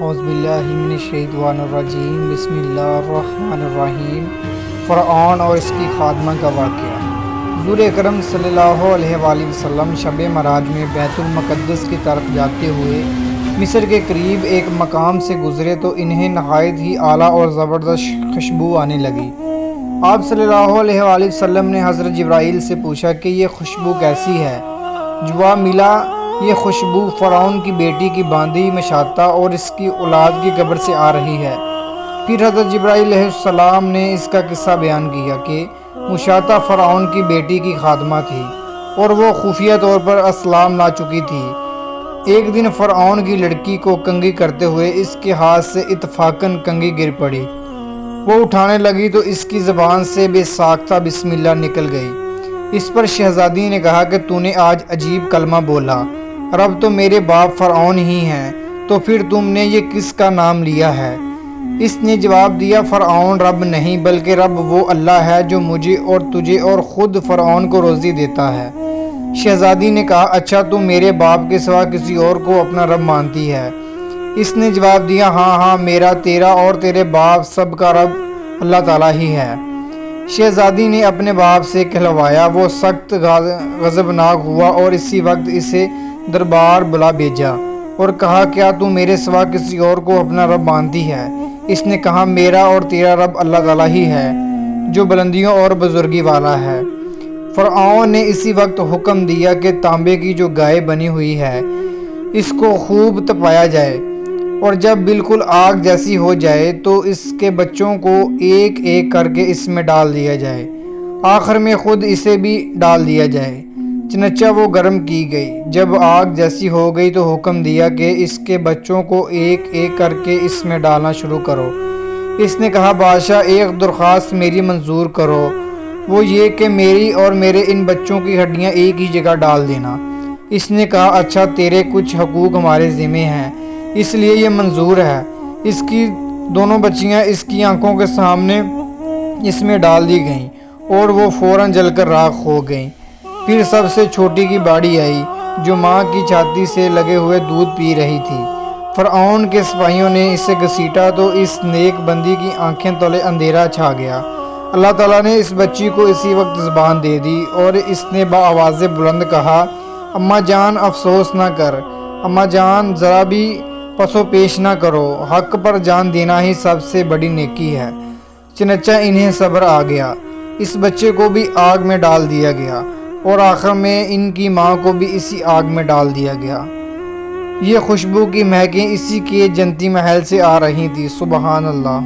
اعوذ باللہ من الشیطان الرجیم، بسم اللہ الرحمن الرحیم۔ فرعون اور اس کی خادمہ کا واقعہ۔ حضور اکرم صلی اللہ علیہ وآلہ وسلم شب معراج میں بیت المقدس کی طرف جاتے ہوئے مصر کے قریب ایک مقام سے گزرے تو انہیں نہایت ہی اعلیٰ اور زبردست خوشبو آنے لگی۔ آپ صلی اللہ علیہ وآلہ وسلم نے حضرت جبرائیل سے پوچھا کہ یہ خوشبو کیسی ہے؟ جواب ملا، یہ خوشبو فرعون کی بیٹی کی باندھی مشاطہ اور اس کی اولاد کی قبر سے آ رہی ہے۔ پھر حضرت جبرائیل علیہ السلام نے اس کا قصہ بیان کیا کہ مشاطہ فرعون کی بیٹی کی خادمہ تھی اور وہ خفیہ طور پر اسلام لا چکی تھی۔ ایک دن فرعون کی لڑکی کو کنگھی کرتے ہوئے اس کے ہاتھ سے اتفاقاً کنگھی گر پڑی۔ وہ اٹھانے لگی تو اس کی زبان سے بے ساختہ بسم اللہ نکل گئی۔ اس پر شہزادی نے کہا کہ تو نے آج عجیب کلمہ بولا، رب تو میرے باپ فرعون ہی ہیں، تو پھر تم نے یہ کس کا نام لیا ہے؟ اس نے جواب دیا، فرعون رب نہیں بلکہ رب وہ اللہ ہے جو مجھے اور تجھے اور خود فرعون کو روزی دیتا ہے۔ شہزادی نے کہا، اچھا تو میرے باپ کے سوا کسی اور کو اپنا رب مانتی ہے؟ اس نے جواب دیا، ہاں میرا، تیرا اور تیرے باپ سب کا رب اللہ تعالیٰ ہی ہے۔ شہزادی نے اپنے باپ سے کہلوایا، وہ سخت غضبناک ہوا اور اسی وقت اسے دربار بلا بھیجا اور کہا، کیا تو میرے سوا کسی اور کو اپنا رب مانتی ہے؟ اس نے کہا، میرا اور تیرا رب اللہ تعالیٰ ہی ہے جو بلندیوں اور بزرگی والا ہے۔ فرعون نے اسی وقت حکم دیا کہ تانبے کی جو گائے بنی ہوئی ہے اس کو خوب تپایا جائے اور جب بالکل آگ جیسی ہو جائے تو اس کے بچوں کو ایک ایک کر کے اس میں ڈال دیا جائے، آخر میں خود اسے بھی ڈال دیا جائے۔ چنانچہ وہ گرم کی گئی۔ جب آگ جیسی ہو گئی تو حکم دیا کہ اس کے بچوں کو ایک ایک کر کے اس میں ڈالنا شروع کرو۔ اس نے کہا، بادشاہ ایک درخواست میری منظور کرو، وہ یہ کہ میری اور میرے ان بچوں کی ہڈیاں ایک ہی جگہ ڈال دینا۔ اس نے کہا، اچھا تیرے کچھ حقوق ہمارے ذمہ ہیں اس لیے یہ منظور ہے۔ اس کی دونوں بچیاں اس کی آنکھوں کے سامنے اس میں ڈال دی گئیں اور وہ فوراً جل کر راکھ ہو گئیں۔ پھر سب سے چھوٹی کی باری آئی جو ماں کی چھاتی سے لگے ہوئے دودھ پی رہی تھی۔ فرعون کے سپاہیوں نے اسے گھسیٹا تو اس نیک بندی کی آنکھیں تلے اندھیرا چھا گیا۔ اللہ تعالیٰ نے اس بچی کو اسی وقت زبان دے دی اور اس نے بآواز بلند کہا، اماں جان افسوس نہ کر، اماں جان ذرا بھی پس و پیش نہ کرو، حق پر جان دینا ہی سب سے بڑی نیکی ہے۔ چنانچہ انہیں صبر آ گیا، اس بچے کو بھی آگ میں ڈال دیا گیا اور آخر میں ان کی ماں کو بھی اسی آگ میں ڈال دیا گیا۔ یہ خوشبو کی مہکیں اسی کے جنتی محل سے آ رہی تھی۔ سبحان اللہ۔